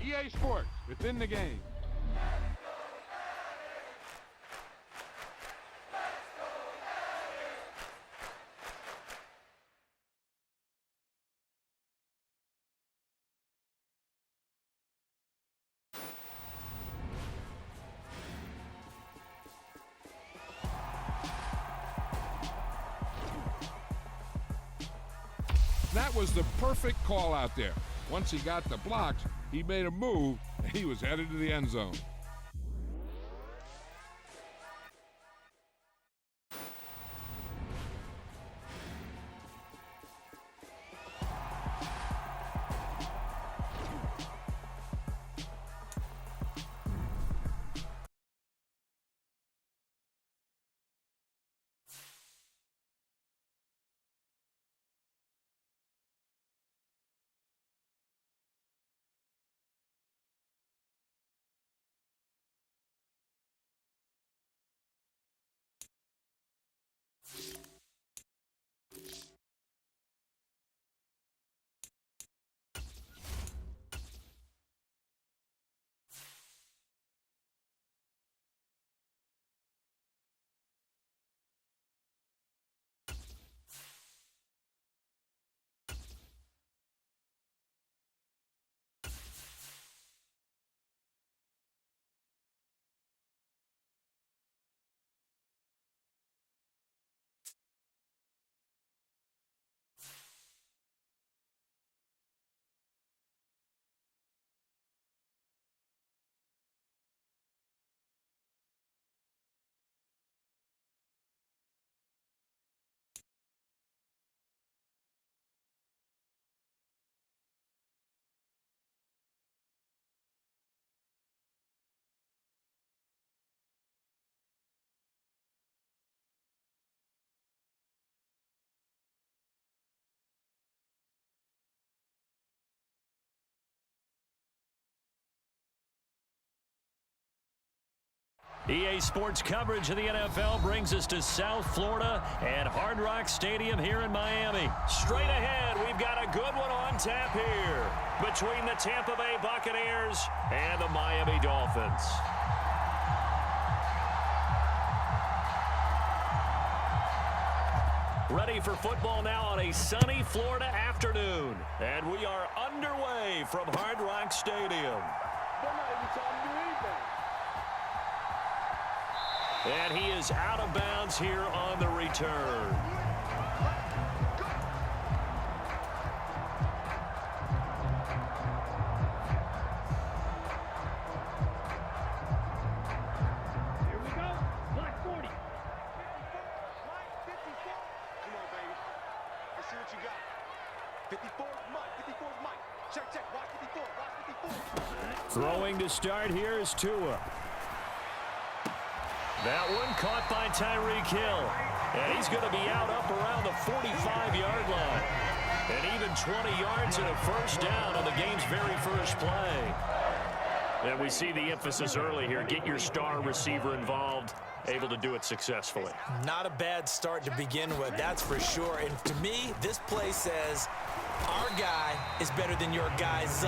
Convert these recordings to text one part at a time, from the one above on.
EA Sports, within the game. That was the perfect call out there. Once he got the blocks, he made a move, and he was headed to the end zone. EA Sports coverage of the NFL brings us to South Florida and Hard Rock Stadium here in Miami. Straight ahead, we've got a good one on tap here between the Tampa Bay Buccaneers and the Miami Dolphins. Ready for football now on a sunny Florida afternoon. And we are underway from Hard Rock Stadium. And he is out of bounds here on the return. Here we go. Black 40. 54. Come on, baby. Let's see what you got. 54 is Mike. 54 is Mike. Check, check. Watch 54. Watch 54. Throwing to start here is Tua. That one caught by Tyreek Hill. And he's going to be out up around the 45-yard line. And even 20 yards and a first down on the game's very first play. And we see the emphasis early here. Get your star receiver involved, able to do it successfully. Not a bad start to begin with, that's for sure. And to me, this play says our guy is better than your guy's.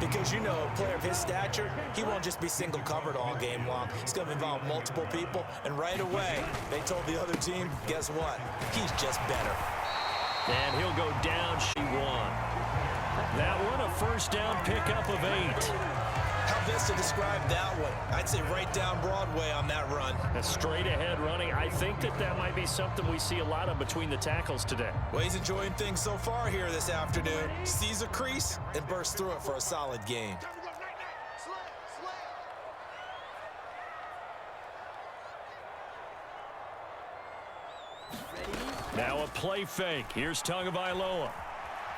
Because, you know, a player of his stature, he won't just be single covered all game long. It's going to involve multiple people. And right away, they told the other team, guess what? He's just better. And he'll go down, she won. That one, a first down pickup of 8. How best to describe that one? I'd say right down Broadway on that run. A straight ahead running. I think that might be something we see a lot of between the tackles today. Well, he's enjoying things so far here this afternoon. Sees a crease and bursts through it for a solid gain. Now a play fake. Here's Tagovailoa.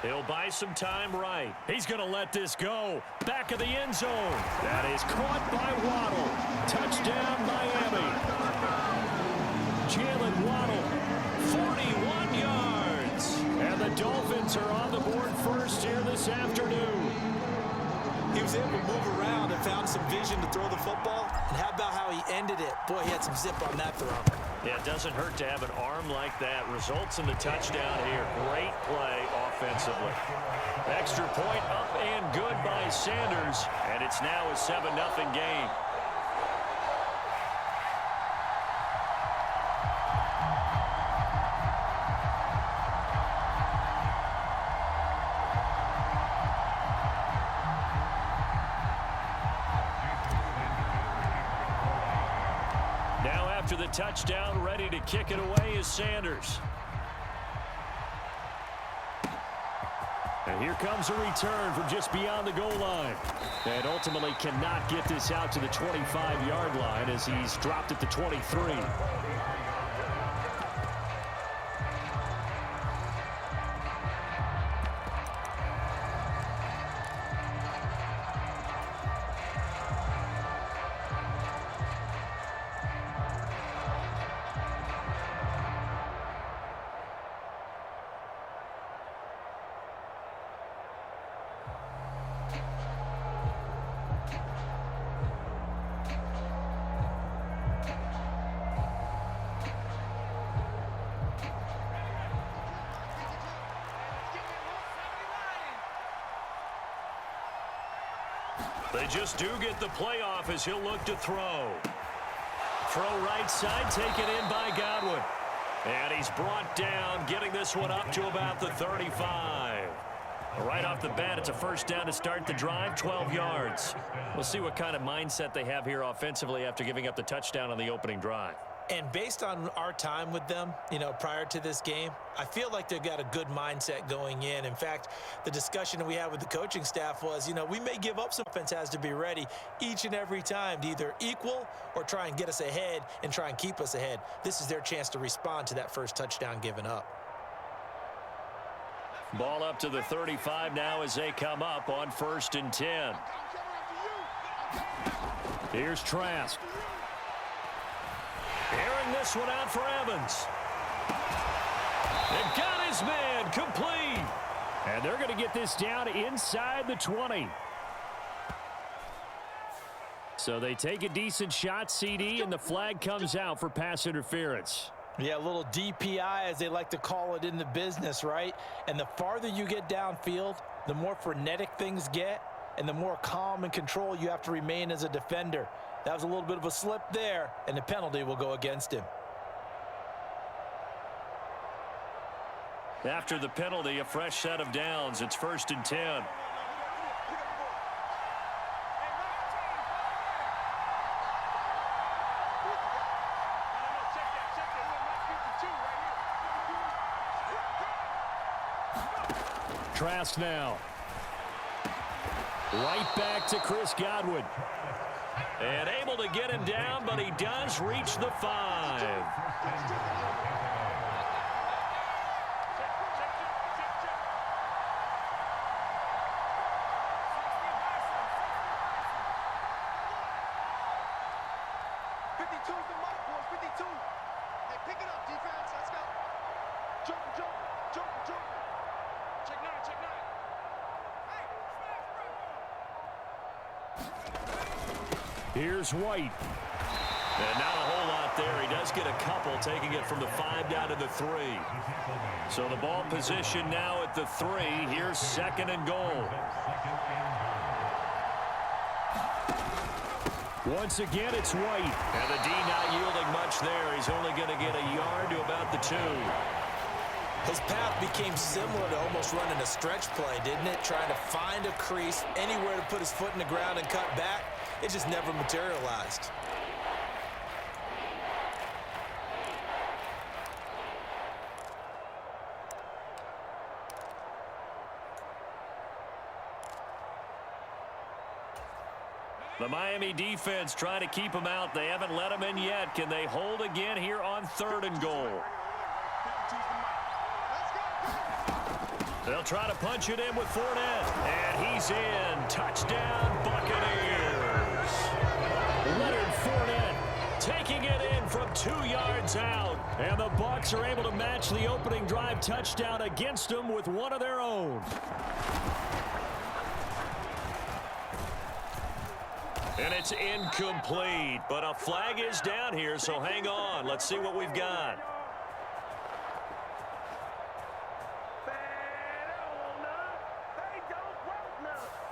He'll buy some time right. He's going to let this go. Back of the end zone. That is caught by Waddle. Touchdown, Miami. Jalen Waddle, 41 yards. And the Dolphins are on the board first here this afternoon. He was able to move around and found some vision to throw the football. And how about how he ended it? Boy, he had some zip on that throw. Yeah, it doesn't hurt to have an arm like that. Results in the touchdown here. Great play offensively. offensively. Extra point up and good by Sanders, and it's now a 7-0 game. Now after the touchdown, ready to kick it away is Sanders. And here comes a return from just beyond the goal line. And ultimately cannot get this out to the 25-yard line as he's dropped at the 23. They just do get the playoff as he'll look to throw. Throw right side, taken in by Godwin. And he's brought down, getting this one up to about the 35. Right off the bat, it's a first down to start the drive, 12 yards. We'll see what kind of mindset they have here offensively after giving up the touchdown on the opening drive. And based on our time with them, prior to this game, I feel like they've got a good mindset going in. In fact, the discussion that we had with the coaching staff was, we may give up some. Offense has to be ready each and every time to either equal or try and get us ahead and try and keep us ahead. This is their chance to respond to that first touchdown given up. Ball up to the 35 now as they come up on 1st and 10. Here's Trask. Airing this one out for Evans. And got his man complete. And they're going to get this down inside the 20. So they take a decent shot, CD, and the flag comes out for pass interference. Yeah, a little DPI, as they like to call it in the business, right? And the farther you get downfield, the more frenetic things get, and the more calm and control you have to remain as a defender. That was a little bit of a slip there, and the penalty will go against him. After the penalty, a fresh set of downs. It's 1st and 10. Trask now. Right back to Chris Godwin. And able to get him down, but he does reach the 5. Here's White. And not a whole lot there. He does get a couple, taking it from the 5 down to the 3. So the ball position now at the 3. Here's 2nd and goal. Once again, it's White. And the D not yielding much there. He's only going to get a yard to about the 2. His path became similar to almost running a stretch play, didn't it? Trying to find a crease, anywhere to put his foot in the ground and cut back. It just never materialized. The Miami defense trying to keep him out. They haven't let him in yet. Can they hold again here on 3rd and goal? They'll try to punch it in with Fournette. And he's in. Touchdown, Buccaneers. Leonard Fournette taking it in from 2 yards out. And the Bucs are able to match the opening drive touchdown against them with one of their own. And it's incomplete, but a flag is down here, so hang on. Let's see what we've got.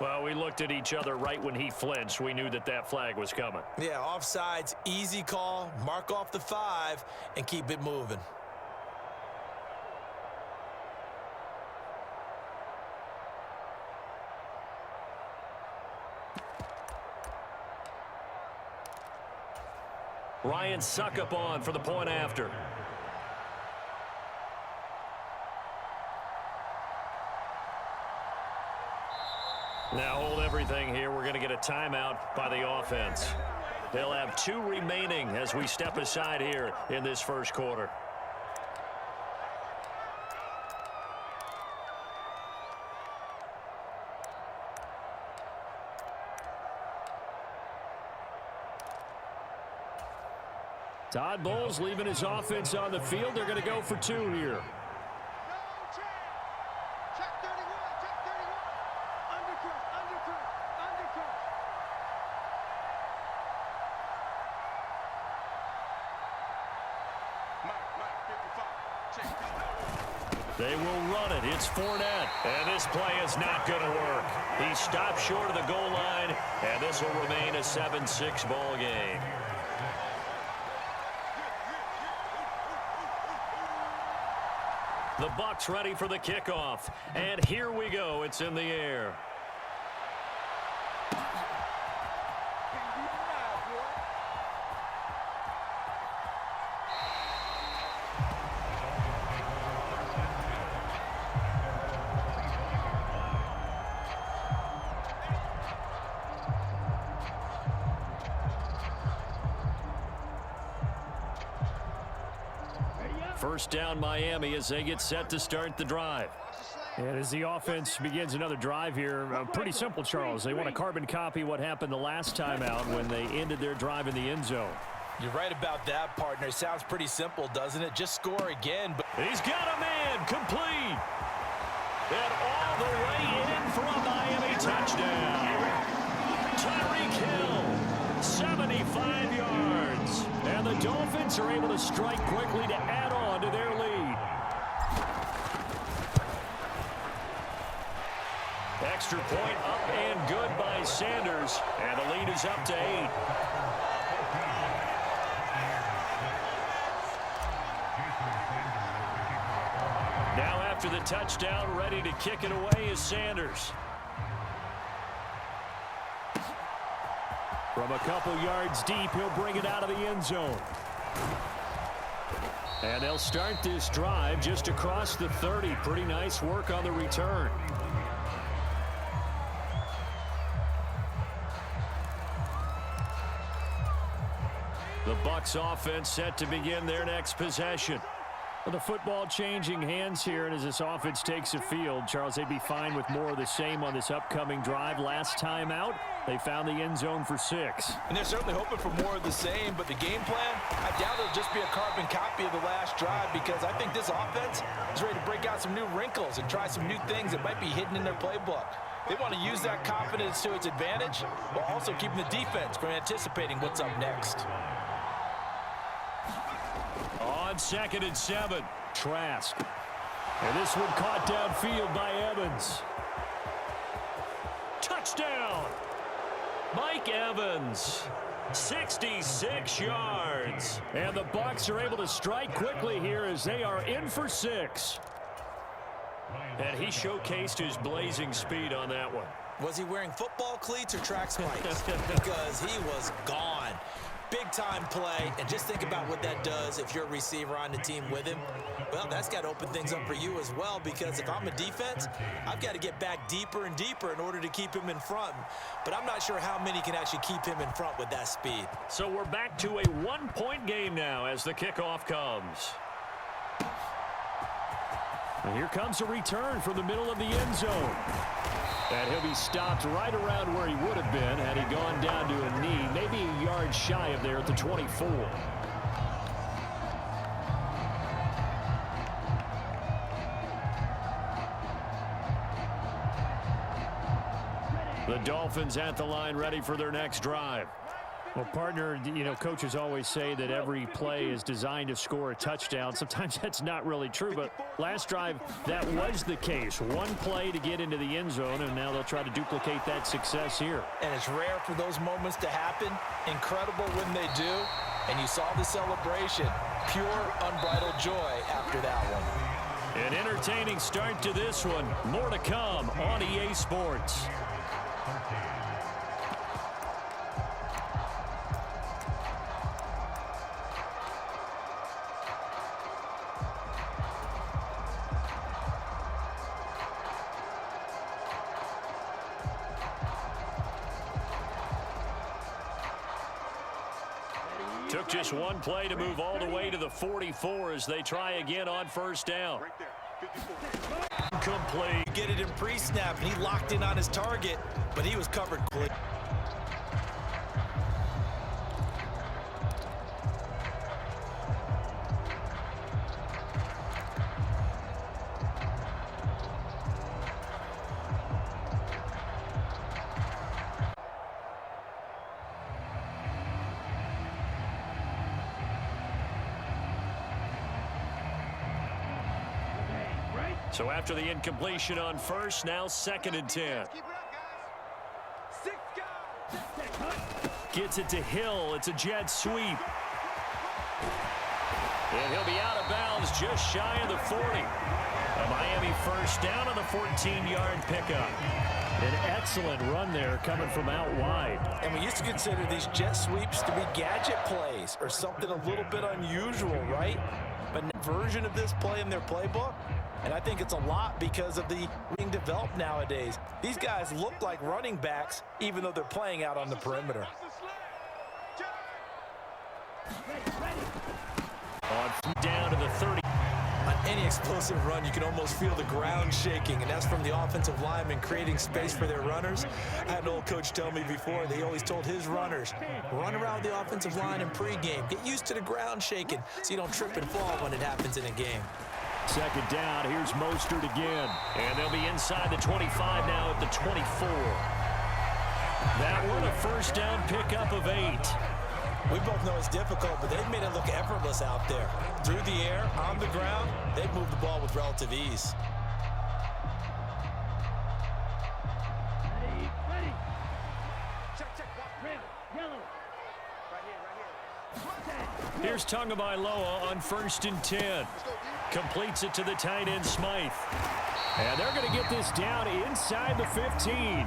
Well, we looked at each other right when he flinched. We knew that that flag was coming. Yeah, offsides, easy call. Mark off the 5 and keep it moving. Ryan Suckup on for the point after. Now hold everything here. We're going to get a timeout by the offense. They'll have 2 remaining as we step aside here in this first quarter. Todd Bowles leaving his offense on the field. They're going to go for 2 here. Check 31, check 31. Undercut, undercut, undercut. Mike, 55. Check. They will run it. It's Fournette. And this play is not going to work. He stopped short of the goal line, and this will remain a 7-6 ball game. The Bucs ready for the kickoff. And here we go. It's in the air. First down Miami as they get set to start the drive. And as the offense begins another drive here, pretty simple, Charles. They want to carbon copy what happened the last time out when they ended their drive in the end zone. You're right about that, partner. Sounds pretty simple, doesn't it? Just score again. But He's got a man complete. And all the way in for a Miami touchdown. Tyreek Hill, 75 yards. And the Dolphins are able to strike quickly to add on to their lead. Extra point up and good by Sanders. And the lead is up to 8. Now after the touchdown, ready to kick it away is Sanders. From a couple yards deep, he'll bring it out of the end zone. And they'll start this drive just across the 30. Pretty nice work on the return. The Bucs offense set to begin their next possession. Well, the football changing hands here, and as this offense takes the field, Charles, they'd be fine with more of the same on this upcoming drive. Last time out, they found the end zone for 6. And they're certainly hoping for more of the same, but the game plan, I doubt it'll just be a carbon copy of the last drive, because I think this offense is ready to break out some new wrinkles and try some new things that might be hidden in their playbook. They want to use that confidence to its advantage while also keeping the defense from anticipating what's up next. On 2nd and 7, Trask. And this one caught downfield by Evans. Touchdown! Mike Evans, 66 yards. And the Bucs are able to strike quickly here as they are in for 6. And he showcased his blazing speed on that one. Was he wearing football cleats or track spikes? Because he was gone. Big-time play, and just think about what that does if you're a receiver on the team with him. Well, that's got to open things up for you as well, because if I'm a defense, I've got to get back deeper and deeper in order to keep him in front. But I'm not sure how many can actually keep him in front with that speed. So we're back to a 1-point game now as the kickoff comes. And here comes a return from the middle of the end zone. And he'll be stopped right around where he would have been had he gone down to a knee, maybe a yard shy of there at the 24. The Dolphins at the line ready for their next drive. Well, partner, coaches always say that every play is designed to score a touchdown. Sometimes that's not really true, but last drive, that was the case. One play to get into the end zone, and now they'll try to duplicate that success here. And it's rare for those moments to happen. Incredible when they do. And you saw the celebration. Pure, unbridled joy after that one. An entertaining start to this one. More to come on EA Sports. Took just one play to move all the way to the 44 as they try again on first down. Complete. Get it in pre-snap, and he locked in on his target, but he was covered quick. So after the incompletion on first, now 2nd and 10. Gets it to Hill. It's a jet sweep. And he'll be out of bounds just shy of the 40. A Miami first down on the 14-yard pickup. An excellent run there coming from out wide. And we used to consider these jet sweeps to be gadget plays or something a little bit unusual, right? But version of this play in their playbook, and I think it's a lot because of the being developed nowadays. These guys look like running backs even though they're playing out on the perimeter. On down to the 30. On any explosive run, you can almost feel the ground shaking, and that's from the offensive linemen creating space for their runners. I had an old coach tell me before, they always told his runners, run around the offensive line in pregame. Get used to the ground shaking so you don't trip and fall when it happens in a game. 2nd down, here's Mostert again. And they'll be inside the 25 now at the 24. That one a first down pickup of 8. We both know it's difficult, but they've made it look effortless out there. Through the air, on the ground, they've moved the ball with relative ease. Here's Tagovailoa on 1st and 10. Completes it to the tight end, Smythe. And they're going to get this down inside the 15.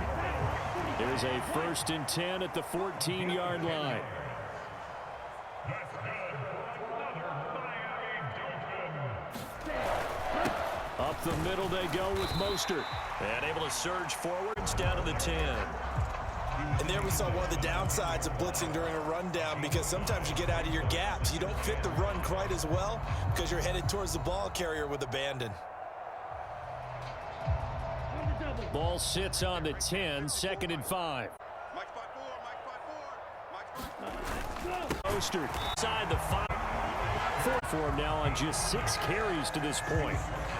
There's a 1st and 10 at the 14-yard line. Up the middle they go with Mostert. And able to surge forwards down to the 10. And there we saw one of the downsides of blitzing during a rundown, because sometimes you get out of your gaps. You don't fit the run quite as well because you're headed towards the ball carrier with abandon. Ball sits on the 10, 2nd and 5. Mostert inside the 5. 4 for him now on just 6 carries to this point.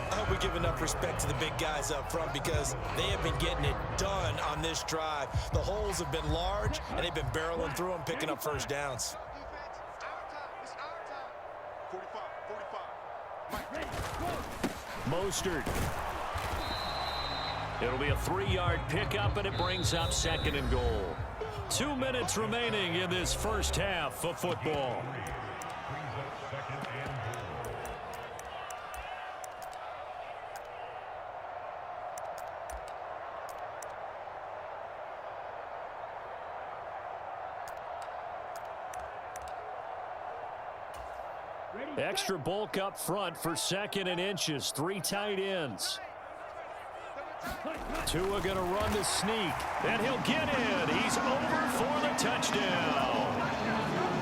I hope we give enough respect to the big guys up front because they have been getting it done on this drive. The holes have been large, and they've been barreling through them, picking up first downs. Mostert. It'll be a 3-yard pickup, and it brings up 2nd and goal. 2 minutes remaining in this first half of football. Extra bulk up front for 2nd and inches. 3 tight ends. Tua going to run the sneak, and he'll get in. He's over for the touchdown.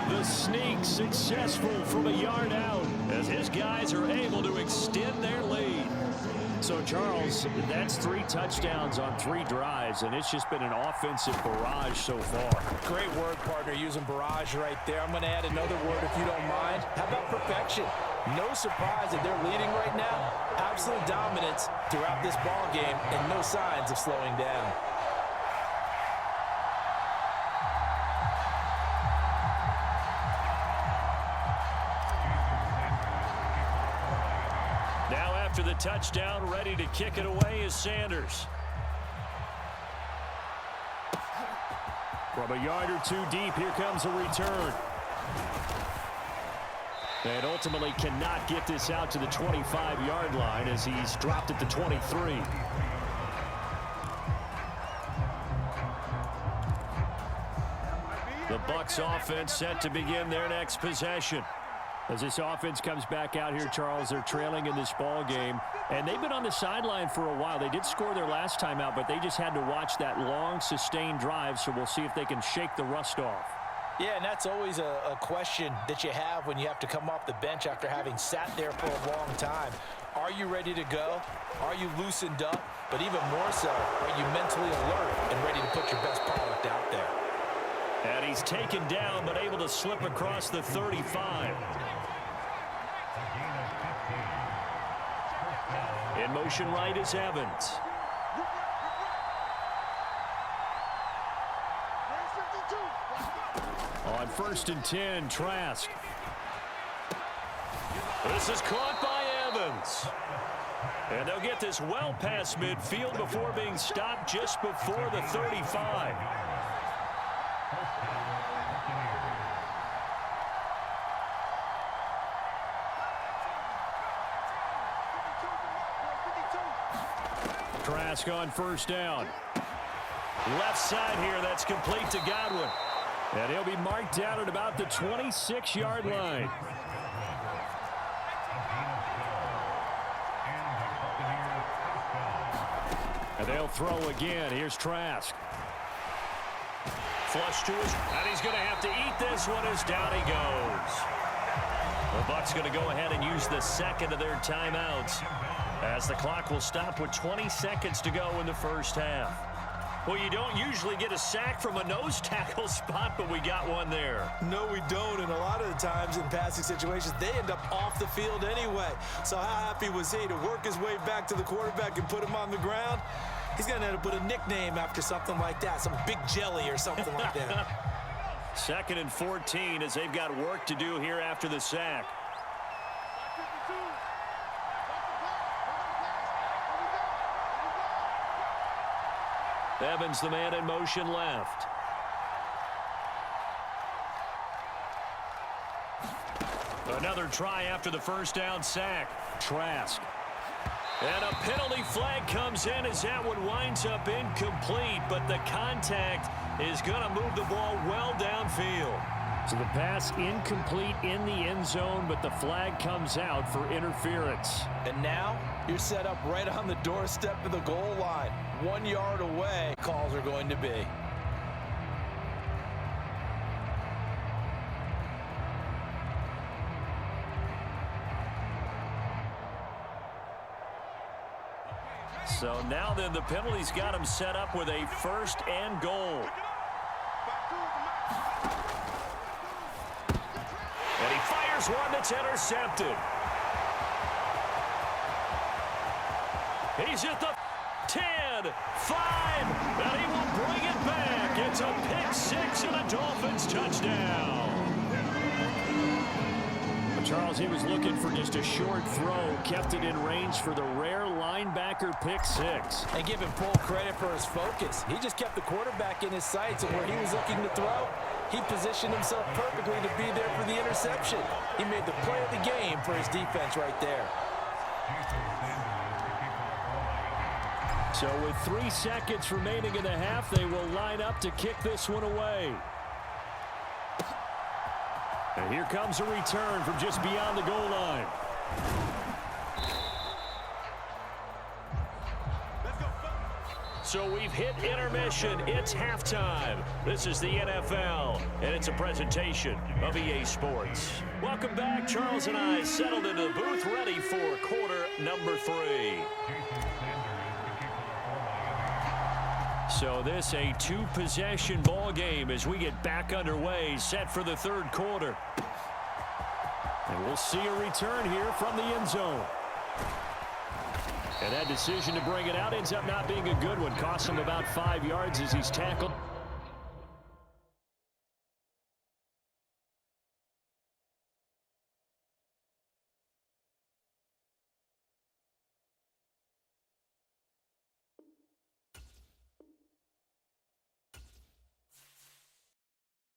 The sneak successful from a yard out as his guys are able to extend their lead. So, Charles, that's 3 touchdowns on 3 drives, and it's just been an offensive barrage so far. Great word, partner, using barrage right there. I'm going to add another word if you don't mind. How about perfection? No surprise that they're leading right now. Absolute dominance throughout this ball game and no signs of slowing down. touchdown. Ready to kick it away is Sanders. From a yard or two deep, here comes a return. And ultimately cannot get this out to the 25-yard line as he's dropped at the 23. The Bucs offense set to begin their next possession. As this offense comes back out here, Charles, they're trailing in this ball game, and they've been on the sideline for a while. They did score their last time out, but they just had to watch that long, sustained drive, so we'll see if they can shake the rust off. Yeah, and that's always a question that you have when you have to come off the bench after having sat there for a long time. Are you ready to go? Are you loosened up? But even more so, are you mentally alert and ready to put your best product out there? And he's taken down, but able to slip across the 35. In motion right is Evans. On 1st and 10, Trask. This is caught by Evans. And they'll get this well past midfield before being stopped just before the 35. Trask on 1st down. Left side here, that's complete to Godwin. And he'll be marked down at about the 26-yard line. And they'll throw again. Here's Trask. Flush to his, and he's going to have to eat this one as down he goes. The Bucs going to go ahead and use the second of their timeouts, as the clock will stop with 20 seconds to go in the first half. Well, you don't usually get a sack from a nose tackle spot, but we got one there. No, we don't, and a lot of the times in passing situations, they end up off the field anyway. So how happy was he to work his way back to the quarterback and put him on the ground? He's going to have to put a nickname after something like that, some Big Jelly or something like that. 2nd and 14 as they've got work to do here after the sack. Evans, the man in motion left. Another try after the 1st down sack. Trask. And a penalty flag comes in as that one winds up incomplete, but the contact is going to move the ball well downfield. So the pass incomplete in the end zone, but the flag comes out for interference. And now you're set up right on the doorstep of the goal line. 1 yard away, calls are going to be. So now then the penalty's got him set up with a 1st and goal. And he fires one that's intercepted. He's at the 10, 5, and he will bring it back. It's a pick-6 and a Dolphins touchdown. Charles, he was looking for just a short throw, kept it in range for the rare linebacker pick-6. And give him full credit for his focus. He just kept the quarterback in his sights, and where he was looking to throw, he positioned himself perfectly to be there for the interception. He made the play of the game for his defense right there. So with 3 seconds remaining in the half, they will line up to kick this one away. And here comes a return from just beyond the goal line. So we've hit intermission. It's halftime. This is the NFL, and it's a presentation of EA Sports. Welcome back. Charles and I settled into the booth, ready for quarter number 3. So this a 2-possession ball game as we get back underway, set for the 3rd quarter. And we'll see a return here from the end zone. And that decision to bring it out ends up not being a good one. Costs him about 5 yards as he's tackled.